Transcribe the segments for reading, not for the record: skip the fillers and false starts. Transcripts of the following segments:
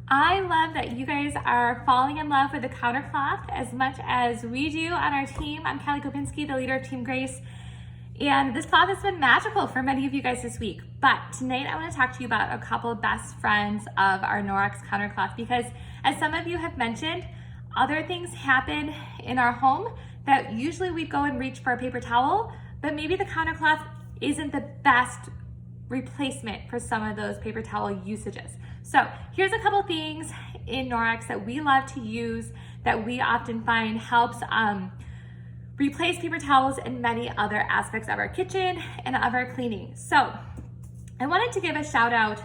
I love that you guys are falling in love with the countercloth as much as we do on our team. I'm Kelly Kopinski, the leader of Team Grace, and this cloth has been magical for many of you guys this week. But tonight I want to talk to you about a couple of best friends of our Norwex countercloth, because as some of you have mentioned, other things happen in our home that usually we'd go and reach for a paper towel, but maybe the countercloth isn't the best replacement for some of those paper towel usages. So here's a couple things in Norwex that we love to use that we often find helps replace paper towels in many other aspects of our kitchen and of our cleaning. So I wanted to give a shout out.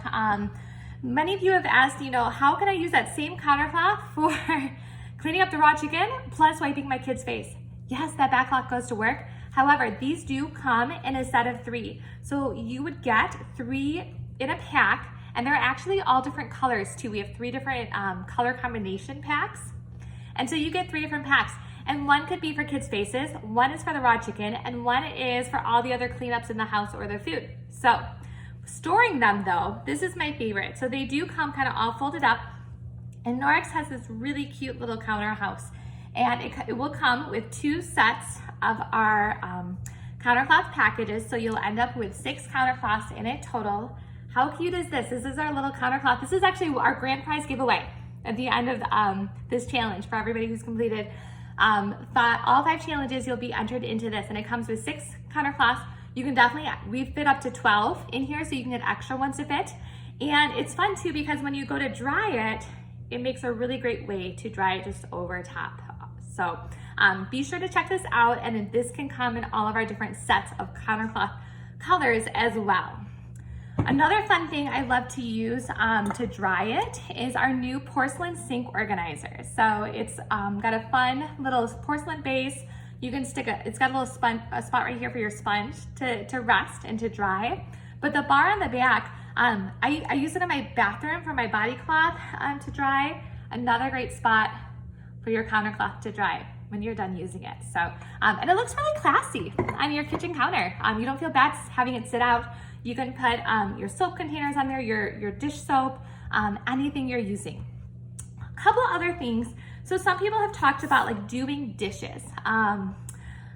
Many of you have asked, how can I use that same countercloth for cleaning up the raw chicken plus wiping my kid's face? Yes, that backlock goes to work. However, these do come in a set of 3. So you would get 3 in a pack, and they're actually all different colors too. We have 3 different color combination packs. And so you get 3 different packs. And one could be for kids' faces, one is for the raw chicken, and one is for all the other cleanups in the house or their food. So storing them though, this is my favorite. So they do come kind of all folded up, and Norwex has this really cute little counter house. And it will come with 2 sets of our countercloth packages. So you'll end up with 6 countercloths in it total. How cute is this? This is our little countercloth. This is actually our grand prize giveaway at the end of this challenge for everybody who's completed all 5 challenges. You'll be entered into this, and it comes with 6 countercloths. You can definitely, we've fit up to 12 in here, so you can get extra ones to fit. And it's fun too, because when you go to dry it, it makes a really great way to dry it just over top. So be sure to check this out, and this can come in all of our different sets of countercloth colors as well. Another fun thing I love to use to dry it is our new porcelain sink organizer. So it's got a fun little porcelain base. You can stick it's got a little a spot right here for your sponge to rest and to dry. But the bar on the back, I use it in my bathroom for my body cloth to dry. Another great spot for your countercloth to dry when you're done using it. So, and it looks really classy on your kitchen counter. You don't feel bad having it sit out. You can put your soap containers on there, your dish soap, anything you're using. A couple other things. So some people have talked about like doing dishes.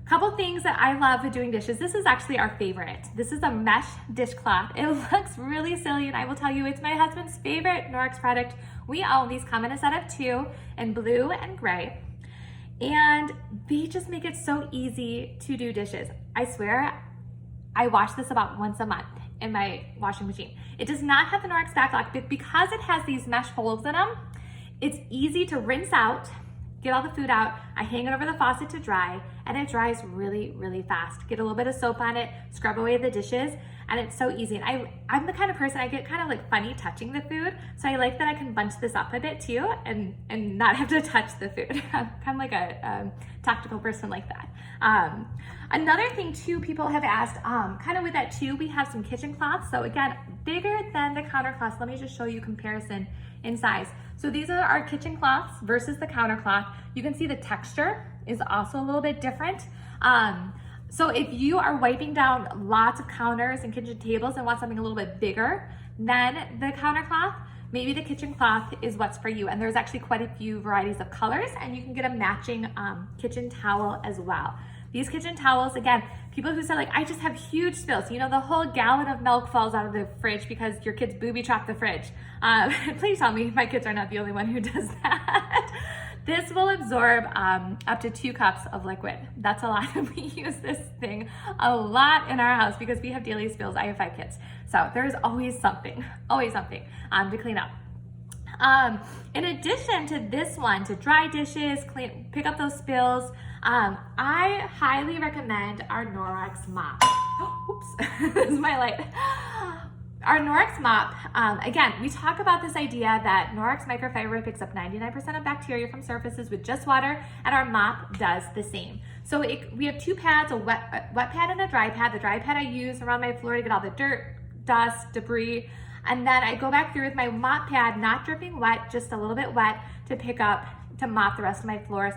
Couple things that I love with doing dishes. This is actually our favorite. This is a mesh dishcloth. It looks really silly, and I will tell you, it's my husband's favorite Norwex product. We own these, come in a set of 2 in blue and gray. And they just make it so easy to do dishes. I swear, I wash this about once a month in my washing machine. It does not have the Norwex backlock, but because it has these mesh holes in them, it's easy to rinse out, get all the food out. I hang it over the faucet to dry, and it dries really, really fast. Get a little bit of soap on it, scrub away the dishes, and it's so easy. And I'm the kind of person, I get kind of like funny touching the food, so I like that I can bunch this up a bit too and not have to touch the food. I'm kind of like a tactical person like that. Another thing too, people have asked, kind of with that too, we have some kitchen cloths. So again, bigger than the countercloths. Let me just show you comparison in size. So these are our kitchen cloths versus the countercloth. You can see the texture is also a little bit different. So if you are wiping down lots of counters and kitchen tables and want something a little bit bigger than the countercloth, maybe the kitchen cloth is what's for you. And there's actually quite a few varieties of colors, and you can get a matching kitchen towel as well. These kitchen towels, again, people who say like, I just have huge spills, the whole gallon of milk falls out of the fridge because your kids booby trap the fridge. Please tell me my kids are not the only one who does that. This will absorb up to 2 cups of liquid. That's a lot. We use this thing a lot in our house because we have daily spills. I have 5 kids. So there's always something to clean up. In addition to this one, to dry dishes, pick up those spills, I highly recommend our Norwex mop. Oops, this is my light. Our Norwex mop, again, we talk about this idea that Norwex microfiber picks up 99% of bacteria from surfaces with just water, and our mop does the same. So we have 2 pads, a wet pad and a dry pad. The dry pad I use around my floor to get all the dirt, dust, debris, and then I go back through with my mop pad, not dripping wet, just a little bit wet, to mop the rest of my floors.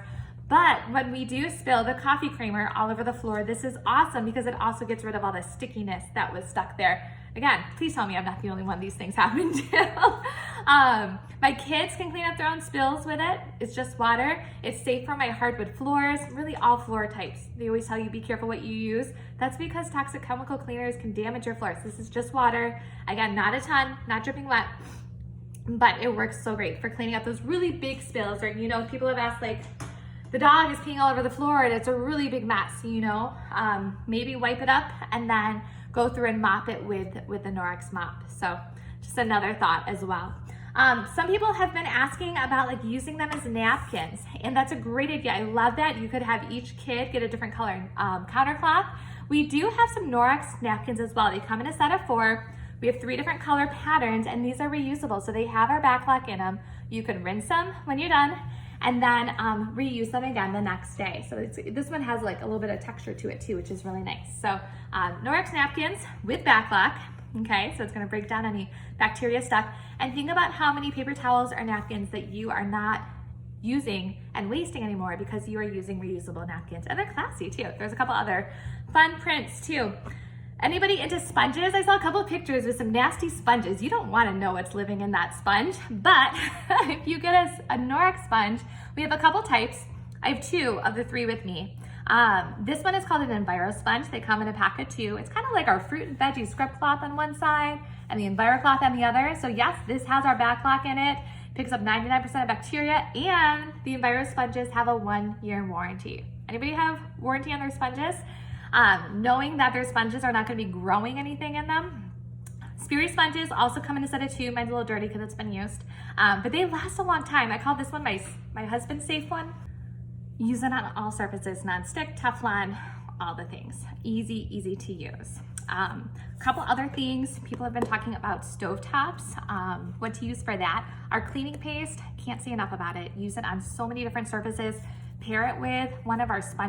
But when we do spill the coffee creamer all over the floor, this is awesome because it also gets rid of all the stickiness that was stuck there. Again, please tell me I'm not the only one these things happen to. My kids can clean up their own spills with it. It's just water. It's safe for my hardwood floors, really all floor types. They always tell you be careful what you use. That's because toxic chemical cleaners can damage your floors. This is just water. Again, not a ton, not dripping wet, but it works so great for cleaning up those really big spills. Or, you know, people have asked, like, the dog is peeing all over the floor and it's a really big mess, you know? Maybe wipe it up and then go through and mop it with the Norwex mop. So just another thought as well. Some people have been asking about like using them as napkins, and that's a great idea. I love that. You could have each kid get a different color countercloth. We do have some Norwex napkins as well. They come in a set of 4. We have 3 different color patterns, and these are reusable. So they have our back lock in them. You can rinse them when you're done and then reuse them again the next day. So this one has like a little bit of texture to it too, which is really nice. So Norwex napkins with back lock. Okay, so it's gonna break down any bacteria stuff. And think about how many paper towels or napkins that you are not using and wasting anymore because you are using reusable napkins. And they're classy too. There's a couple other fun prints too. Anybody into sponges? I saw a couple of pictures with some nasty sponges. You don't wanna know what's living in that sponge, but if you get a Norwex sponge, we have a couple types. I have 2 of the 3 with me. This one is called an Enviro sponge. They come in a pack of 2. It's kind of like our fruit and veggie scrub cloth on one side and the Enviro cloth on the other. So yes, this has our back lock in it, picks up 99% of bacteria, and the Enviro sponges have a 1-year warranty. Anybody have warranty on their sponges? Knowing that their sponges are not gonna be growing anything in them. Speary sponges also come in a set of 2. Mine's a little dirty because it's been used, but they last a long time. I call this one my husband's safe one. Use it on all surfaces, non-stick, Teflon, all the things. Easy to use. A couple other things, people have been talking about stovetops, what to use for that. Our cleaning paste, can't say enough about it. Use it on so many different surfaces. Pair it with one of our sponges.